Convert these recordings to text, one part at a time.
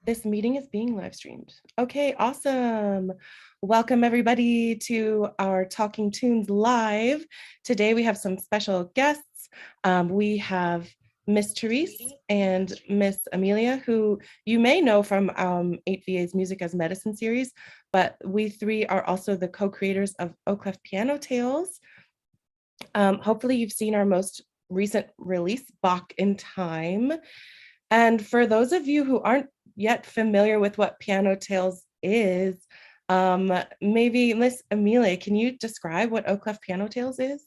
This meeting is being live streamed. Okay, awesome. Welcome everybody to our Talking Tunes Live. Today we have some special guests. We have Miss Therese and Miss Amelia, who you may know from 8VA's Music as Medicine series, but we three are also the co-creators of Oclef Piano Tales. Hopefully you've seen our most recent release, Bach in Time. And for those of you who aren't yet familiar with what Piano Tales is, maybe Miss Amelia, can you describe what Oclef Piano Tales is?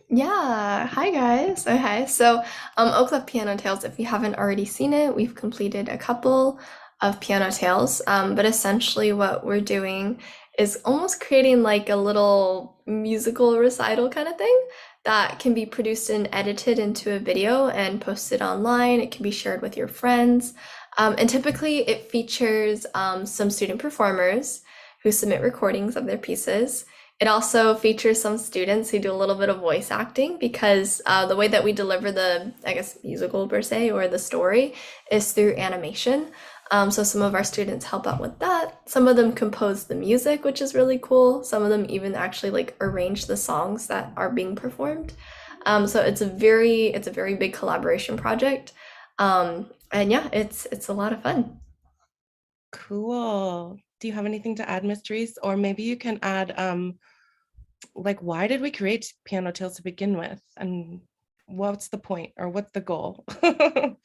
Yeah, hi guys. Okay, so Oclef Piano Tales, if you haven't already seen it, we've completed a couple of piano tales. But essentially what we're doing is almost creating like a little musical recital kind of thing that can be produced and edited into a video and posted online. It can be shared with your friends. And typically it features some student performers who submit recordings of their pieces. It also features some students who do a little bit of voice acting because the way that we deliver the, I guess, musical per se or the story is through animation. So some of our students help out with that. Some of them compose the music, which is really cool. Some of them even actually like arrange the songs that are being performed. So it's a very big collaboration project. And yeah, it's a lot of fun. Cool. Do you have anything to add, Miss Therese? Or maybe you can add, like, why did we create Piano Tales to begin with? And what's the point or what's the goal?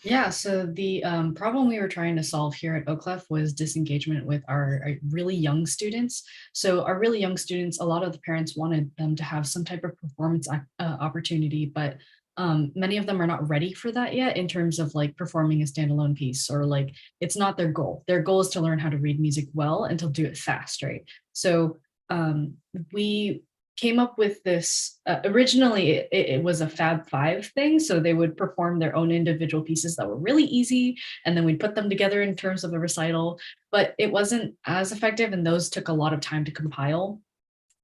Yeah, so the problem we were trying to solve here at Oclef was disengagement with our really young students. So our really young students, a lot of the parents wanted them to have some type of performance opportunity, but many of them are not ready for that yet in terms of like performing a standalone piece or like it's not their goal. Their goal is to learn how to read music well and to do it fast, right? So we came up with this originally it was a Fab Five thing, so they would perform their own individual pieces that were really easy and then we'd put them together in terms of a recital, but it wasn't as effective and those took a lot of time to compile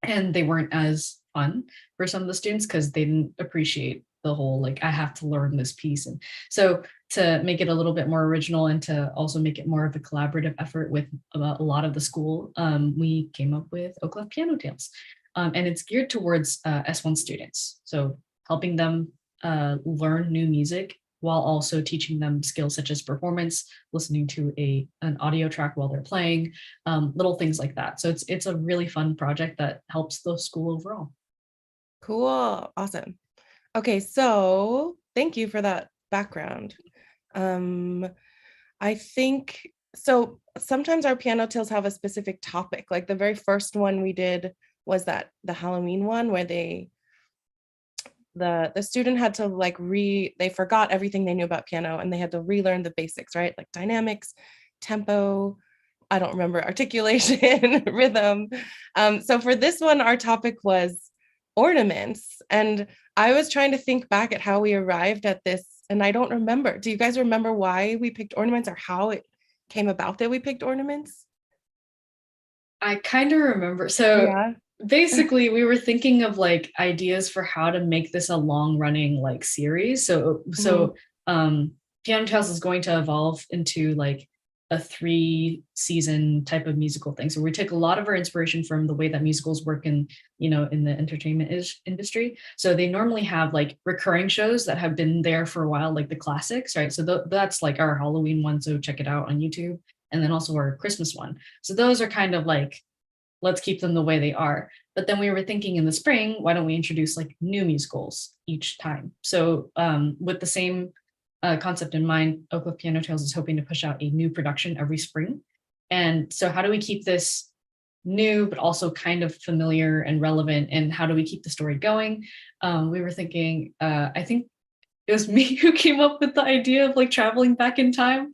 and they weren't as fun for some of the students because they didn't appreciate the whole like I have to learn this piece. And so to make it a little bit more original and to also make it more of a collaborative effort with a lot of the school, we came up with Oclef Piano Tales. And it's geared towards S1 students. So helping them learn new music while also teaching them skills such as performance, listening to an audio track while they're playing, little things like that. So it's a really fun project that helps the school overall. Cool. Awesome. Okay, so thank you for that background. Um, I think so. Sometimes our piano tales have a specific topic. Like the very first one we did was that the Halloween one where the student had to like they forgot everything they knew about piano and they had to relearn the basics, right? Like dynamics, tempo, I don't remember, articulation, rhythm. So for this one, our topic was ornaments. And I was trying to think back at how we arrived at this, and I don't remember. Do you guys remember why we picked ornaments or how it came about that we picked ornaments? I kind of remember. So Yeah. basically, we were thinking of like ideas for how to make this a long running like series. So Mhm. Piano Tales is going to evolve into like a 3 season type of musical thing. So we take a lot of our inspiration from the way that musicals work in, in the entertainment industry. So they normally have like recurring shows that have been there for a while, like the classics, right? So that's like our Halloween one. So check it out on YouTube. And then also our Christmas one. So those are kind of like, let's keep them the way they are. But then we were thinking in the spring, why don't we introduce like new musicals each time? So with the same concept in mind, Oclef Piano Tales is hoping to push out a new production every spring. And so how do we keep this new, but also kind of familiar and relevant? And how do we keep the story going? We were thinking, I think it was me who came up with the idea of like traveling back in time.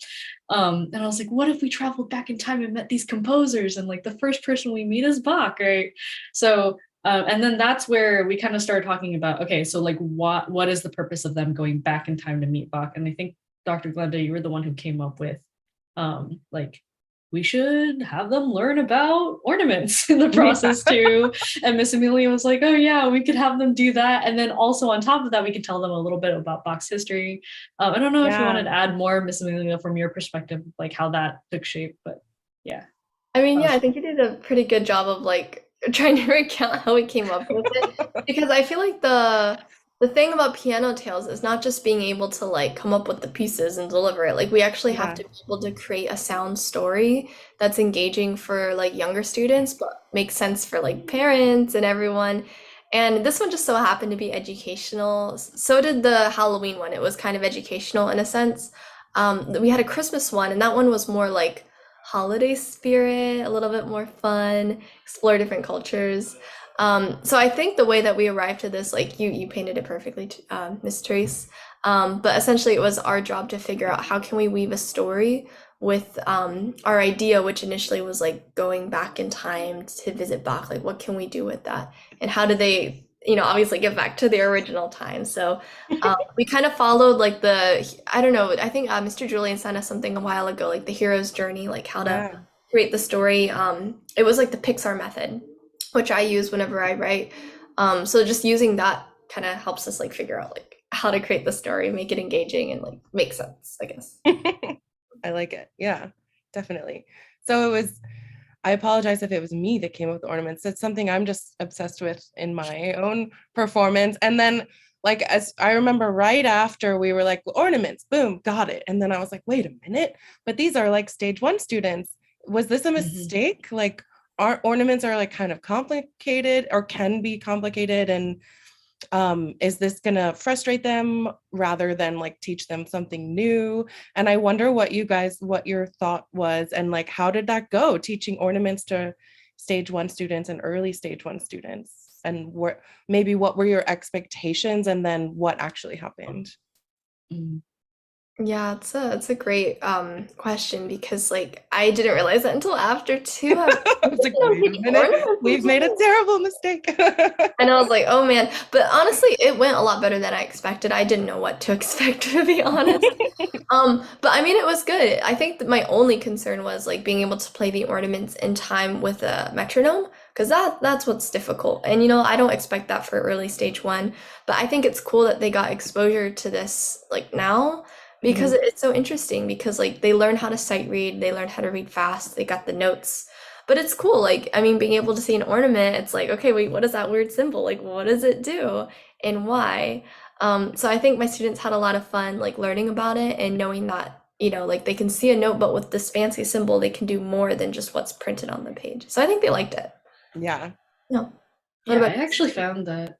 And I was like, what if we traveled back in time and met these composers? And like the first person we meet is Bach, right? So, and then that's where we kind of started talking about, okay, so like what is the purpose of them going back in time to meet Bach? And I think Dr. Glenda, you were the one who came up with like we should have them learn about ornaments in the process too. And Miss Amelia was like, oh yeah, we could have them do that. And then also on top of that, we could tell them a little bit about Bach's history. I don't know if you wanted to add more, Miss Amelia, from your perspective, like how that took shape, but yeah. I mean, yeah, I think you did a pretty good job of like trying to recount how we came up with it because I feel like the thing about Piano Tales is not just being able to like come up with the pieces and deliver it. Like we actually have to be able to create a sound story that's engaging for like younger students, but makes sense for like parents and everyone. And this one just so happened to be educational. So did the Halloween one. It was kind of educational in a sense. We had a Christmas one, and that one was more like holiday spirit, a little bit more fun, explore different cultures. So I think the way that we arrived to this, like you painted it perfectly, Miss Therese. But essentially, it was our job to figure out how can we weave a story with our idea, which initially was like going back in time to visit Bach. Like, what can we do with that, and how do they, obviously get back to the original time? So we kind of followed like I don't know, I think Mr. Julian sent us something a while ago, like the hero's journey, like how to create the story. It was like the Pixar method, which I use whenever I write. So just using that kind of helps us like figure out like how to create the story, make it engaging and like make sense, I guess. I like it. Yeah, definitely. So I apologize if it was me that came up with the ornaments. It's something I'm just obsessed with in my own performance. And then like, as I remember right after we were like, ornaments, boom, got it. And then I was like, wait a minute, but these are like stage 1 students. Was this a mistake? Like our ornaments are like kind of complicated or can be complicated. And is this gonna frustrate them rather than like teach them something new? And I wonder what your thought was, and like how did that go, teaching ornaments to stage 1 students and early stage 1 students, and what were your expectations and then what actually happened? Yeah, it's a great question because like I didn't realize that until after too. I was like, wait a minute, we've made a terrible mistake. And I was like, oh man. But honestly, it went a lot better than I expected. I didn't know what to expect, to be honest. But I mean, it was good. I think that my only concern was like being able to play the ornaments in time with a metronome, because that's what's difficult. And I don't expect that for early stage 1. But I think it's cool that they got exposure to this like now, because it's so interesting because like they learn how to sight read, they learn how to read fast, they got the notes. But it's cool, like, I mean, being able to see an ornament, it's like, okay, wait, what is that weird symbol? Like, what does it do and why? So I think my students had a lot of fun, like, learning about it and knowing that, like, they can see a note, but with this fancy symbol, they can do more than just what's printed on the page. So I think they liked it. Yeah. No. Yeah, I actually found that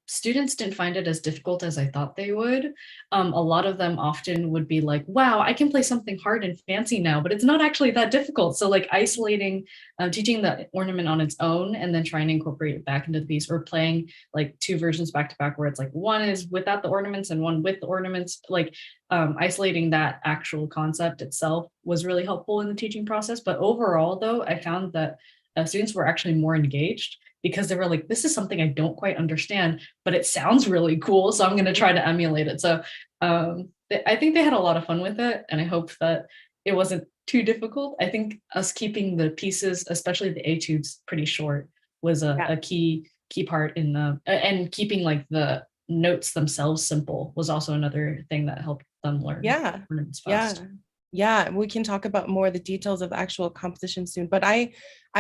students didn't find it as difficult as I thought they would. A lot of them often would be like, wow, I can play something hard and fancy now, but it's not actually that difficult. So like isolating, teaching the ornament on its own and then trying to incorporate it back into the piece, or playing like 2 versions back to back where it's like one is without the ornaments and one with the ornaments, like isolating that actual concept itself was really helpful in the teaching process. But overall though, I found that students were actually more engaged, because they were like, this is something I don't quite understand, but it sounds really cool, so I'm going to try to emulate it. So I think they had a lot of fun with it, and I hope that it wasn't too difficult. I think us keeping the pieces, especially the etudes, pretty short was a key part in and keeping like the notes themselves simple was also another thing that helped them learn. Yeah, we can talk about more of the details of the actual composition soon, but I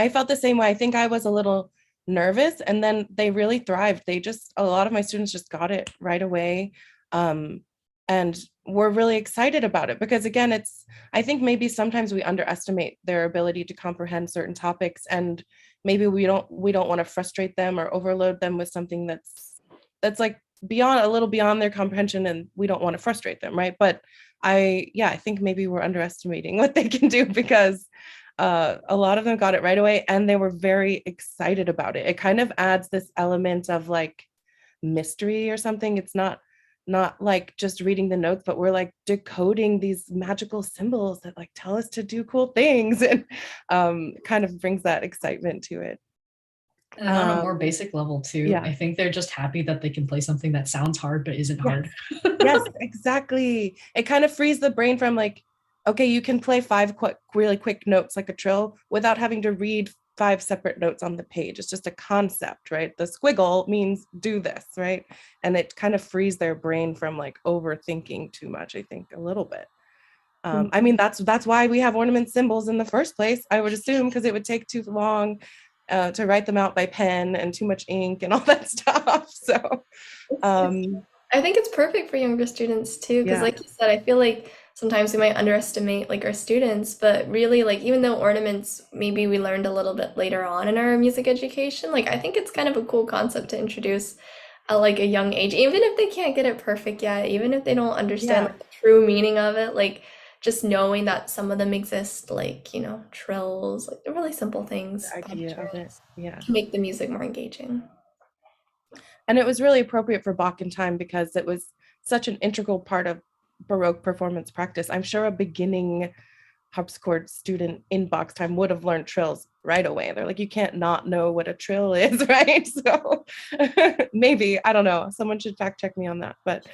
felt the same way. I think I was a little nervous, and then they really thrived. A lot of my students just got it right away, and we're really excited about it, because again, I think maybe sometimes we underestimate their ability to comprehend certain topics, and maybe we don't want to frustrate them or overload them with something that's like a little beyond their comprehension, and we don't want to frustrate them, right? But I think maybe we're underestimating what they can do, because a lot of them got it right away and they were very excited about it. It kind of adds this element of like mystery or something. It's not like just reading the notes, but we're like decoding these magical symbols that like tell us to do cool things, and kind of brings that excitement to it. And on a more basic level too, I think they're just happy that they can play something that sounds hard but isn't hard. Yes, exactly. It kind of frees the brain from like, okay, you can play five really quick notes like a trill without having to read five separate notes on the page. It's just a concept, right? The squiggle means do this, right? And it kind of frees their brain from like overthinking too much, I think, a little bit. I mean, that's why we have ornament symbols in the first place, I would assume, because it would take too long to write them out by pen and too much ink and all that stuff. So, I think it's perfect for younger students too, because yeah, like you said, I feel like sometimes we might underestimate like our students, but really like even though ornaments maybe we learned a little bit later on in our music education, like I think it's kind of a cool concept to introduce at like a young age, even if they can't get it perfect yet, even if they don't understand yeah, like, the true meaning of it, like just knowing that some of them exist, like, trills, like the really simple the things, idea of it. punctures, Yeah. can make the music more engaging. And it was really appropriate for Bach in time because it was such an integral part of Baroque performance practice. I'm sure a beginning harpsichord student in Bach's time would have learned trills right away. They're like, you can't not know what a trill is, right? So maybe, I don't know. Someone should fact check me on that. But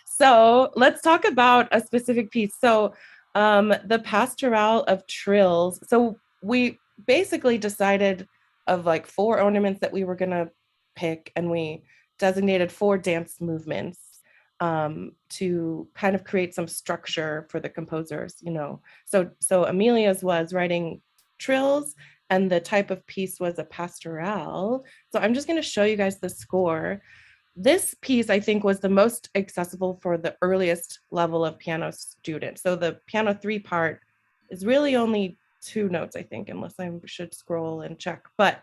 so let's talk about a specific piece. So the Pastoral of Trills. So we basically decided of like four ornaments that we were going to pick, and we designated four dance movements to kind of create some structure for the composers, you know. So Amelia's was writing trills, and the type of piece was a pastoral. So I'm just going to show you guys the score. This piece, I think, was the most accessible for the earliest level of piano student. So the piano 3 part is really only 2 notes, I think, unless I should scroll and check. But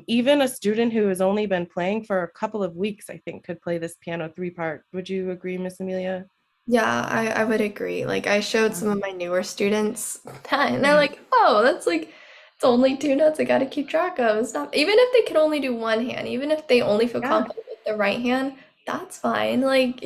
even a student who has only been playing for a couple of weeks, I think, could play this piano 3 part. Would you agree, Miss Amelia? Yeah, I would agree. Like I showed some of Um, my newer students that, and they're yeah. like, "Oh, that's like it's only two notes I got to keep track of." It's not even if they can only do one hand, even if they only feel Yeah. confident with the right hand, that's fine. Like,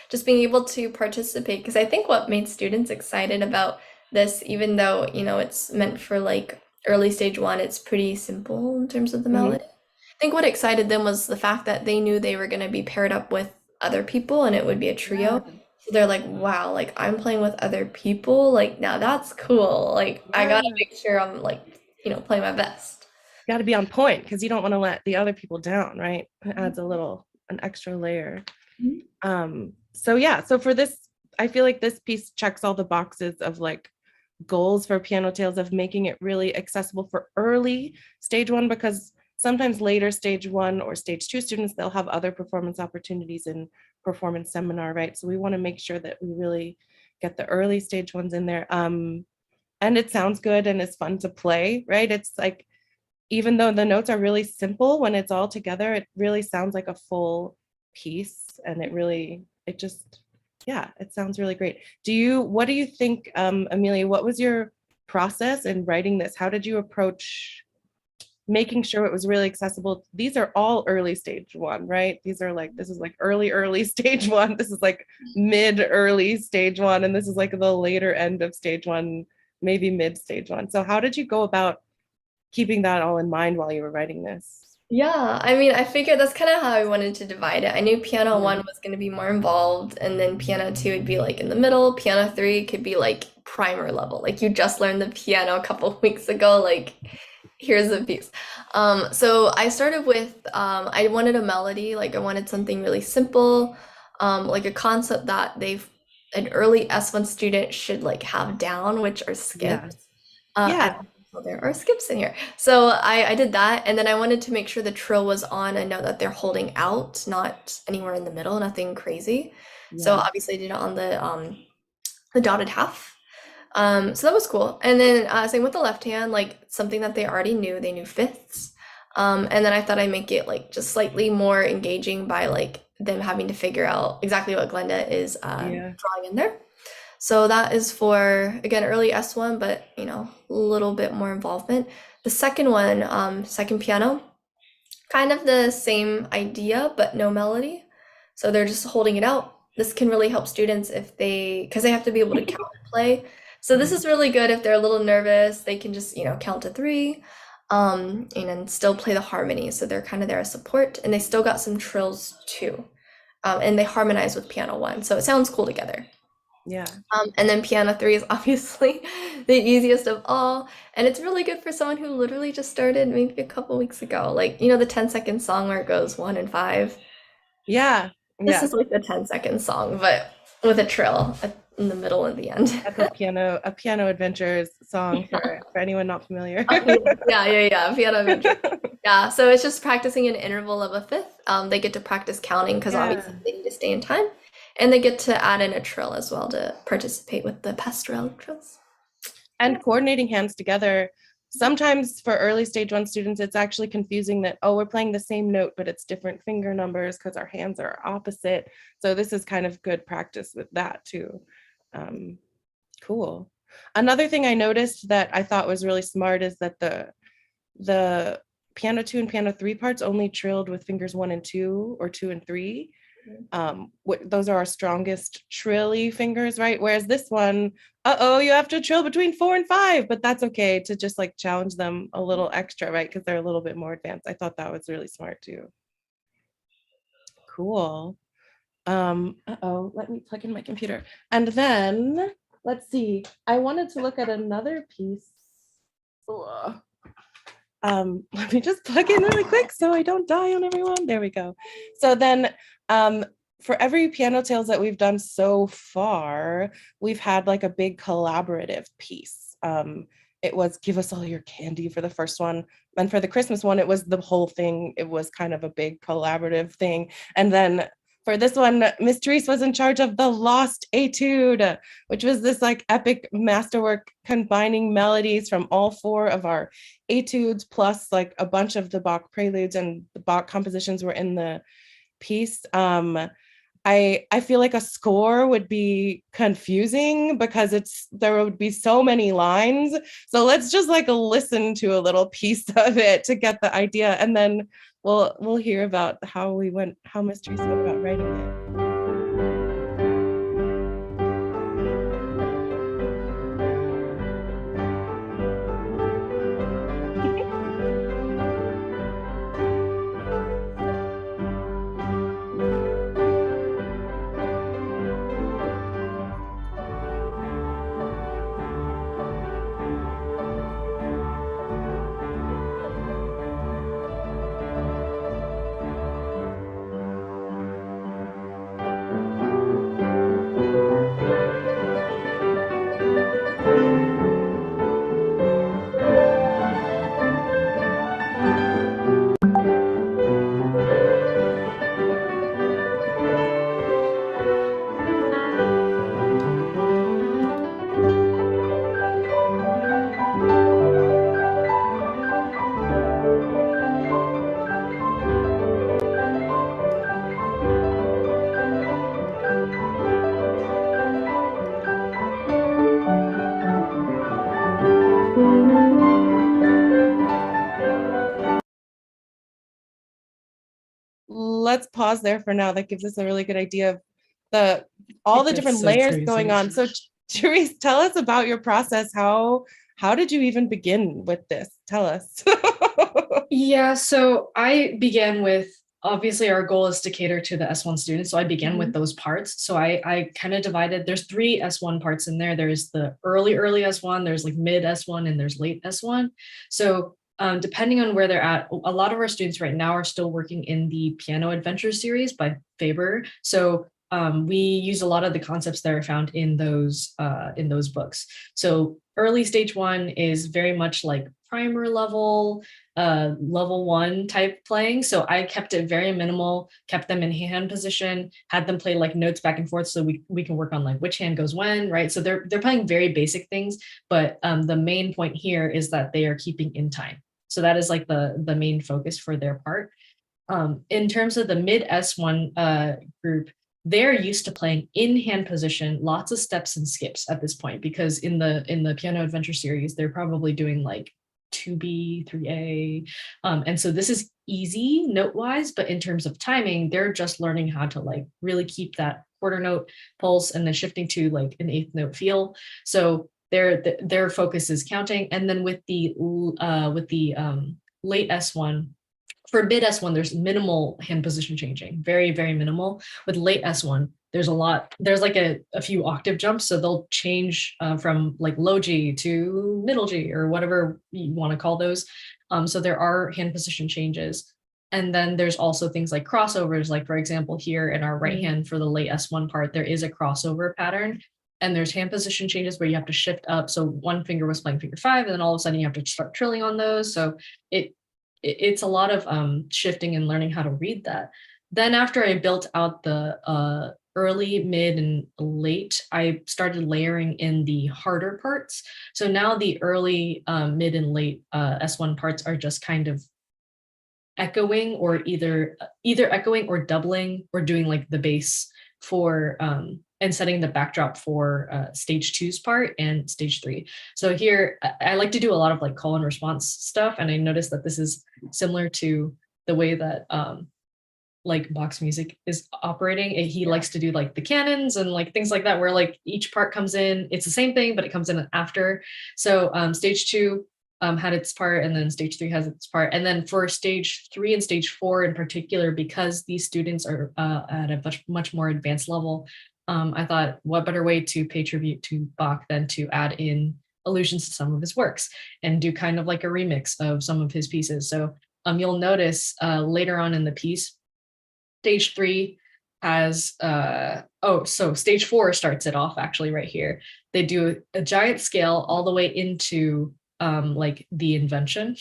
just being able to participate because I think what made students excited about this, even though, it's meant for like early stage one, it's pretty simple in terms of the Mhm. melody. I think what excited them was the fact that they knew they were going to be paired up with other people and it would be a Yeah. trio. So they're like, wow, like I'm playing with other people. Like now that's cool. Like I gotta Yeah. make sure I'm like, playing my best. Got to be on point because you don't want to let the other people down, right? It adds an extra layer. Mhm. So yeah, so for this, I feel like this piece checks all the boxes of like goals for Piano Tales of making it really accessible for early stage one, because sometimes later stage one or stage two students, they'll have other performance opportunities in performance seminar, right? So we want to make sure that we really get the early stage ones in there. And it sounds good and it's fun to play, right? It's like, even though the notes are really simple, when it's all together, it really sounds like a full piece. And it just, yeah, it sounds really great. What do you think, Amelia, what was your process in writing this? How did you approach making sure it was really accessible? These are all early stage one, right? This is like early stage one. This is like early stage one. And this is like the later end of stage one, maybe mid stage one. So how did you go about keeping that all in mind while you were writing this? Yeah, I mean, I figured that's kind of how I wanted to divide it. I knew piano Yeah. one was going to be more involved, and then piano two would be like in the middle. Piano three could be like primer level, like you just learned the piano a couple of weeks ago. Like, here's the piece. So I started with I wanted a melody, like I wanted something really simple, like a concept that an early S1 student should like have down, which are Yeah. skips. Yeah. Well, there are skips in here. So I did that, and then I wanted to make sure the trill was on a note that they're holding out, not anywhere in the middle, nothing crazy. So Yeah. obviously I did it on the dotted half. So that was cool. And then same with the left hand, like something that they already knew, they knew fifths. And then I thought I'd make it like just slightly more engaging by like them having to figure out exactly what Glenda is Yeah. drawing in there. So that is for, again, early S1, but a little bit more involvement. The second one, second piano, kind of the same idea, but no melody. So they're just holding it out. This can really help students because they have to be able to count and play. So this Mhm. is really good if they're a little nervous. They can just, count to three, and then still play the harmony. So they're kind of there as support, and they still got some trills too. And they harmonize with piano one. So it sounds cool together. Yeah. And then piano 3 is obviously the easiest of all. And it's really good for someone who literally just started maybe a couple weeks ago. Like, you know, the 10-second song where it goes 1 and 5. Yeah. This Yeah. is like the 10-second song, but with a trill in the middle and the end. That's a piano adventures song for anyone not familiar. Yeah. Piano adventure. Yeah, so it's just practicing an interval of a fifth. They get to practice counting because Yeah. obviously they need to stay in time. And they get to add in a trill as well to participate with the pastoral trills. And coordinating hands together. Sometimes for early stage 1 students, it's actually confusing that, oh, we're playing the same note, but it's different finger numbers because our hands are opposite. So this is kind of good practice with that too. Cool. Another thing I noticed that I thought was really smart is that the piano 2 and piano 3 parts only trilled with fingers 1 and 2 or 2 and 3. Those are our strongest trilly fingers, right? Whereas this one, you have to trill between 4 and 5, but that's okay to just like challenge them a little extra, right? Because they're a little bit more advanced. I thought that was really smart too. Cool. Let me plug in my computer. And then let's see. I wanted to look at another piece. Let me just plug in really quick so I don't die on everyone. There we go. So then for every piano tales that we've done so far, we've had like a big collaborative piece. It was Give Us All Your Candy for the first one. And for the Christmas one, it was the whole thing. It was kind of a big collaborative thing. And then for this one, Miss Therese was in charge of the Lost Etude, which was this like epic masterwork combining melodies from all 4 of our etudes, plus like a bunch of the Bach preludes and the Bach compositions were in the piece. I feel like a score would be confusing because there would be so many lines. So let's just like listen to a little piece of it to get the idea, and then we'll hear about how Miss Therese went about writing it. Let's pause there for now. That gives us a really good idea of all the different layers going on. So Therese, tell us about your process. How did you even begin with this? Tell us. Yeah, so I began with, obviously our goal is to cater to the S1 students. So I began with those parts. So I kind of divided, there's 3 S1 parts in there. There's the early S1, there's like mid S1, and there's late S1. So depending on where they're at, a lot of our students right now are still working in the Piano Adventure series by Faber. So we use a lot of the concepts that are found in those books. So early stage 1 is very much like primer level, level 1 type playing. So I kept it very minimal, kept them in hand position, had them play like notes back and forth so we can work on like which hand goes when, right? So they're playing very basic things, but the main point here is that they are keeping in time. So that is like the main focus for their part. In terms of the mid S1 group, they're used to playing in hand position, lots of steps and skips at this point, because in the Piano Adventure series, they're probably doing like 2B, 3A. And so this is easy note wise, but in terms of timing, they're just learning how to like really keep that quarter note pulse and then shifting to like an 8th note feel. So their focus is counting. And then with the late S1, for mid S1, there's minimal hand position changing, very, very minimal. With late S1, there's like a few octave jumps, so they'll change from like low G to middle G or whatever you want to call those. So there are hand position changes. And then there's also things like crossovers, like for example, here in our right hand for the late S1 part, there is a crossover pattern. And there's hand position changes where you have to shift up. So one finger was playing finger 5, and then all of a sudden you have to start trilling on those. So it's a lot of shifting and learning how to read that. Then after I built out the early, mid, and late, I started layering in the harder parts. So now the early, mid, and late S1 parts are just kind of echoing, or either echoing or doubling, or doing like the bass for and setting the backdrop for stage 2's part and stage 3. So here I like to do a lot of like call and response stuff, and I noticed that this is similar to the way that like Bach's music is operating. He likes to do like the canons and like things like that, where like each part comes in, it's the same thing, but it comes in after. So stage 2 had its part, and then stage 3 has its part. And then for stage 3 and stage 4 in particular, because these students are at a much more advanced level, I thought, what better way to pay tribute to Bach than to add in allusions to some of his works and do kind of like a remix of some of his pieces. So you'll notice later on in the piece, stage 3 has so stage 4 starts it off actually right here. They do a giant scale all the way into like the invention,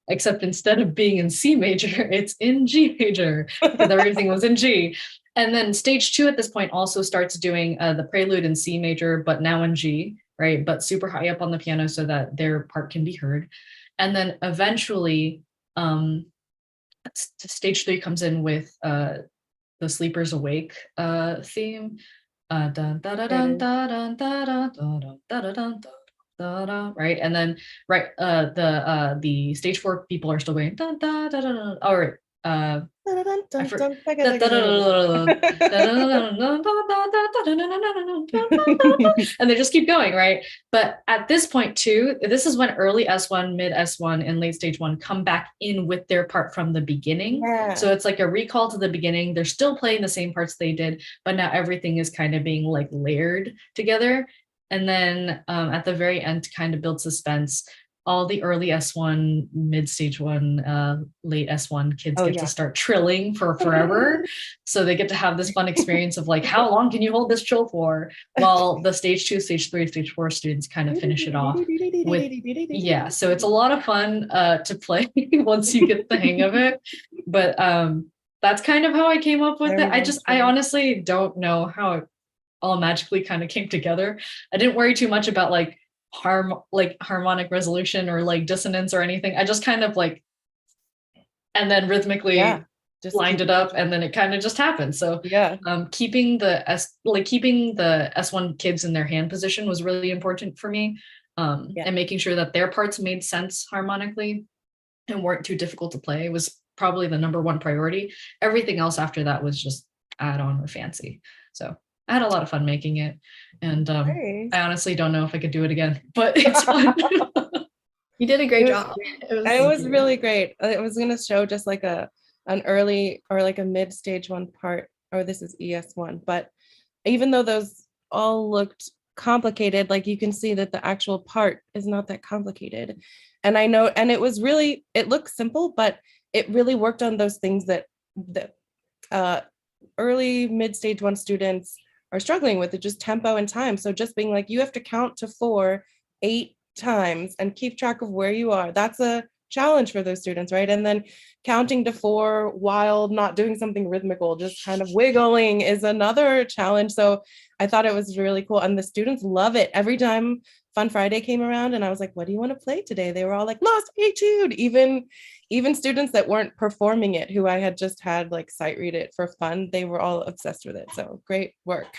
except instead of being in C major, it's in G major, because everything was in G. And then stage 2 at this point also starts doing the prelude in C major, but now in G, right? But super high up on the piano so that their part can be heard. And then eventually stage 3 comes in with the Sleepers Awake theme. Right, and then the stage 4 people are still going all right. And they just keep going, right? But at this point too, this is when early S1, mid S1, and late stage 1 come back in with their part from the beginning. So it's like a recall to the beginning. They're still playing the same parts they did, but now everything is kind of being like layered together. And then at the very end, to kind of build suspense, all the early S1, mid stage 1, late S1 kids get to start trilling for forever. So they get to have this fun experience of like, how long can you hold this trill for? While the stage 2, stage 3, stage 4 students kind of finish it off with, so it's a lot of fun to play once you get the hang of it. But that's kind of how I came up with it. I honestly don't know how it all magically kind of came together. I didn't worry too much about like harmonic resolution or like dissonance or anything. I just kind of like, and then rhythmically just lined it up, and then it kind of just happened. So keeping the S1 kids in their hand position was really important for me, and making sure that their parts made sense harmonically and weren't too difficult to play was probably the number one priority. Everything else after that was just add on or fancy. So I had a lot of fun making it, and I honestly don't know if I could do it again, but it's fun. You did a great job. It was really great. I was going to show just like an early or like a mid stage 1 part, or this is ES1, but even though those all looked complicated, like you can see that the actual part is not that complicated. And I know, and it looked simple, but it really worked on those things that early mid stage 1 students are struggling with, it just tempo and time. So just being like, you have to count to 4 8 times and keep track of where you are. That's a challenge for those students, right? And then counting to 4 while not doing something rhythmical, just kind of wiggling, is another challenge. So I thought it was really cool, and the students love it. Every time Fun Friday came around and I was like, what do you want to play today? They were all like, Lost Etude. Even students that weren't performing it, who I had just had like sight read it for fun, they were all obsessed with it. So great work.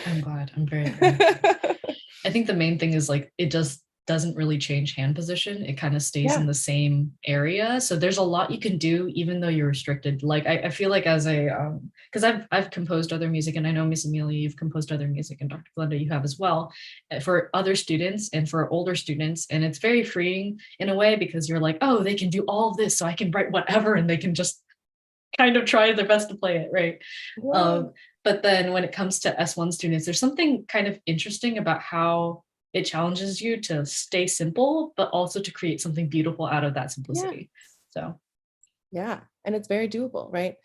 I'm glad. I'm very glad. I think the main thing is like, it just doesn't really change hand position. It kind of stays in the same area. So there's a lot you can do, even though you're restricted. Like I feel like as a, because I've composed other music, and I know Miss Amelia, you've composed other music, and Dr. Glenda, you have as well, for other students and for older students. And it's very freeing in a way, because you're like, oh, they can do all of this, so I can write whatever, and they can just kind of try their best to play it, right? But then when it comes to S1 students, there's something kind of interesting about how it challenges you to stay simple, but also to create something beautiful out of that simplicity. So yeah, and it's very doable, right?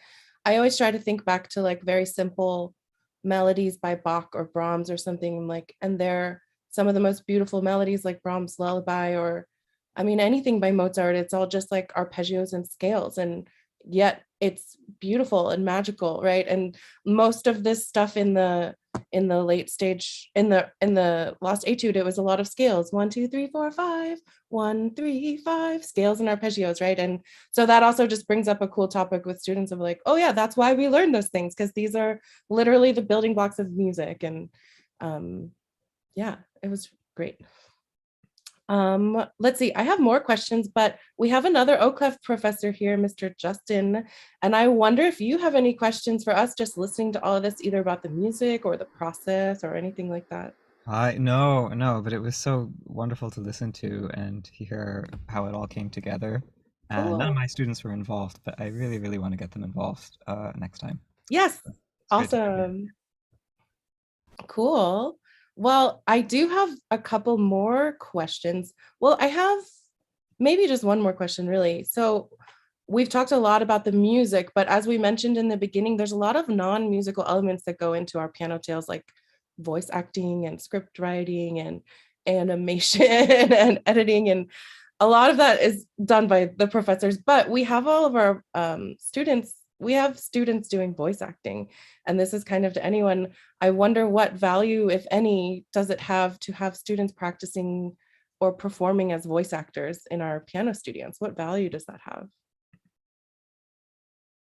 I always try to think back to like very simple melodies by Bach or Brahms or something like, and they're some of the most beautiful melodies like Brahms' Lullaby, or I mean anything by Mozart. It's all just like arpeggios and scales, and yet it's beautiful and magical, right? And most of this stuff in the late stage, in the Lost Etude, it was a lot of scales: 1 2 3 4 5, 1 3 5, scales and arpeggios, right? And so that also just brings up a cool topic with students of like, oh yeah, that's why we learn those things, because these are literally the building blocks of music. And yeah, it was great. Let's see, I have more questions, but we have another Oclef professor here, Mr. Justin, and I wonder if you have any questions for us just listening to all of this, either about the music or the process or anything like that. No, but it was so wonderful to listen to and hear how it all came together. And none of Cool. my students were involved, but I really, really want to get them involved next time. Yes. It's great to hear again. Awesome. Cool. Well, I do have a couple more questions. Well, I have maybe just one more question, really. So we've talked a lot about the music, but as we mentioned in the beginning, there's a lot of non-musical elements that go into our piano tales, like voice acting and script writing and animation and editing. And a lot of that is done by the professors, but we have all of our students, we have students doing voice acting. And this is kind of to anyone. I wonder what value, if any, does it have to have students practicing or performing as voice actors in our piano studios? What value does that have?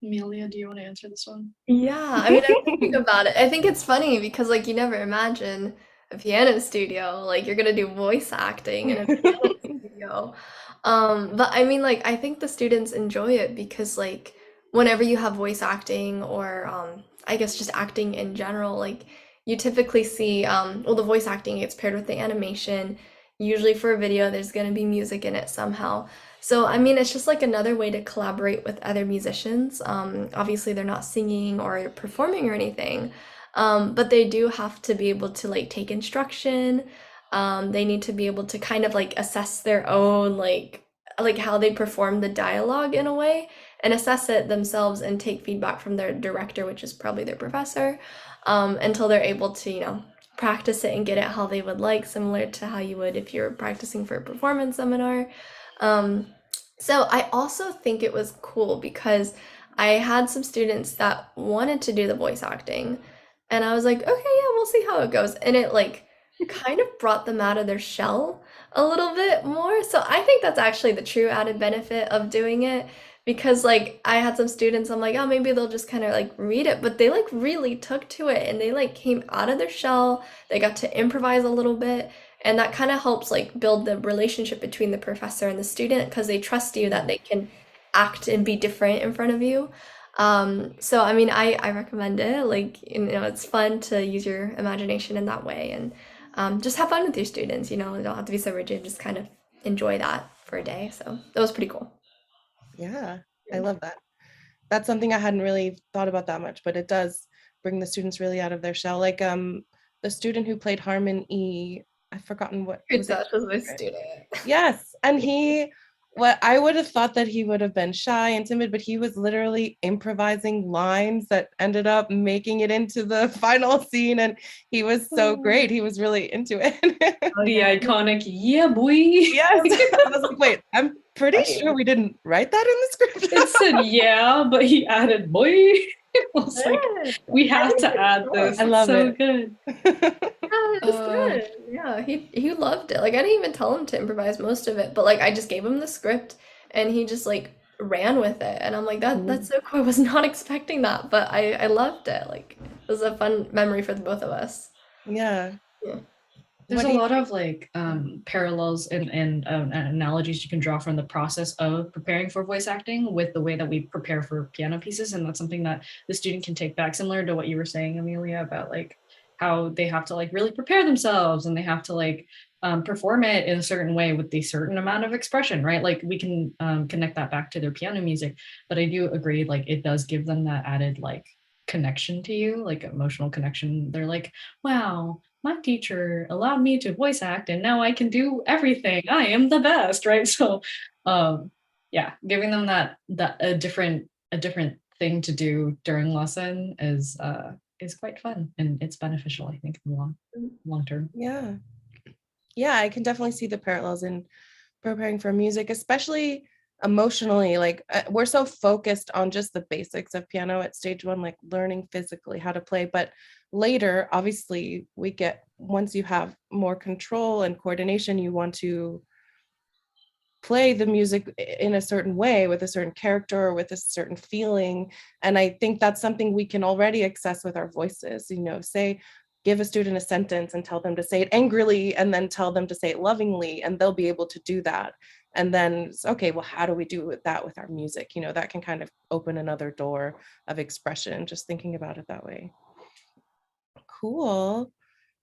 Amelia, do you want to answer this one? Yeah, I mean, I'm thinking about it. I think it's funny because, like, you never imagine a piano studio, like, you're gonna do voice acting in a piano studio. But I mean, like, I think the students enjoy it because, like, whenever you have voice acting or, I guess just acting in general, like, you typically see, well, the voice acting gets paired with the animation. Usually for a video, there's gonna be music in it somehow. So, I mean, it's just like another way to collaborate with other musicians. Obviously, they're not singing or performing or anything, but they do have to be able to like take instruction. They need to be able to kind of like assess their own like how they perform the dialogue in a way and assess it themselves and take feedback from their director, which is probably their professor, until they're able to, practice it and get it how they would like, similar to how you would if you're practicing for a performance seminar. Um, so I also think it was cool because I had some students that wanted to do the voice acting, and I was like, okay, yeah, we'll see how it goes. And it like kind of brought them out of their shell a little bit more. So I think that's actually the true added benefit of doing it because like I had some students, I'm like, oh, maybe they'll just kind of like read it, but they like really took to it and they like came out of their shell. They got to improvise a little bit. And that kind of helps like build the relationship between the professor and the student because they trust you that they can act and be different in front of you. So I mean, I recommend it. Like, it's fun to use your imagination in that way and just have fun with your students. You don't have to be so rigid. Just kind of enjoy that for a day. So that was pretty cool. Yeah, I love that. That's something I hadn't really thought about that much, but it does bring the students really out of their shell. Like the student who played Harmon E, I've forgotten what was it. That was my student. Yes, and what I would have thought that he would have been shy and timid, but he was literally improvising lines that ended up making it into the final scene, and he was so great. He was really into it. The iconic, yeah, boy. Yes, I was like, wait, I'm pretty sure we didn't write that in the script. It said yeah, but he added boy. I was like, we have to add this. I love so it. Good. Yeah, it's good. Yeah, he loved it. Like I didn't even tell him to improvise most of it, but like I just gave him the script and he just like ran with it. And I'm like, that's so cool. I was not expecting that, but I loved it. Like it was a fun memory for the both of us. Yeah. There's a lot of like parallels and analogies you can draw from the process of preparing for voice acting with the way that we prepare for piano pieces. And that's something that the student can take back, similar to what you were saying, Amelia, about like how they have to like really prepare themselves and they have to like perform it in a certain way with a certain amount of expression, right? Like we can connect that back to their piano music. But I do agree, like it does give them that added like connection to you, like emotional connection. They're like, wow, my teacher allowed me to voice act and now I can do everything. I am the best, right? So yeah, giving them that a different thing to do during lesson is quite fun, and it's beneficial, I think, in the long term. Yeah. Yeah, I can definitely see the parallels in preparing for music, especially emotionally. Like we're so focused on just the basics of piano at stage one, like learning physically how to play. But later, obviously, once you have more control and coordination, you want to play the music in a certain way with a certain character or with a certain feeling. And I think that's something we can already access with our voices. Say, give a student a sentence and tell them to say it angrily, and then tell them to say it lovingly, and they'll be able to do that. And then, okay, well, how do we do that with our music? That can kind of open another door of expression, just thinking about it that way. Cool.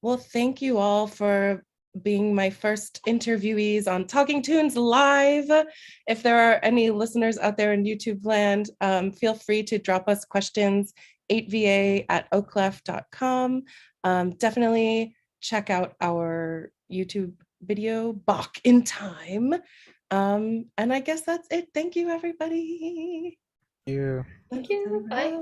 Well, thank you all for being my first interviewees on Talking Tunes Live. If there are any listeners out there in YouTube land, feel free to drop us questions, 8va@oclef.com. Definitely check out our YouTube video, Bach in Time. And I guess that's it. Thank you, everybody. You. Thank you. Bye.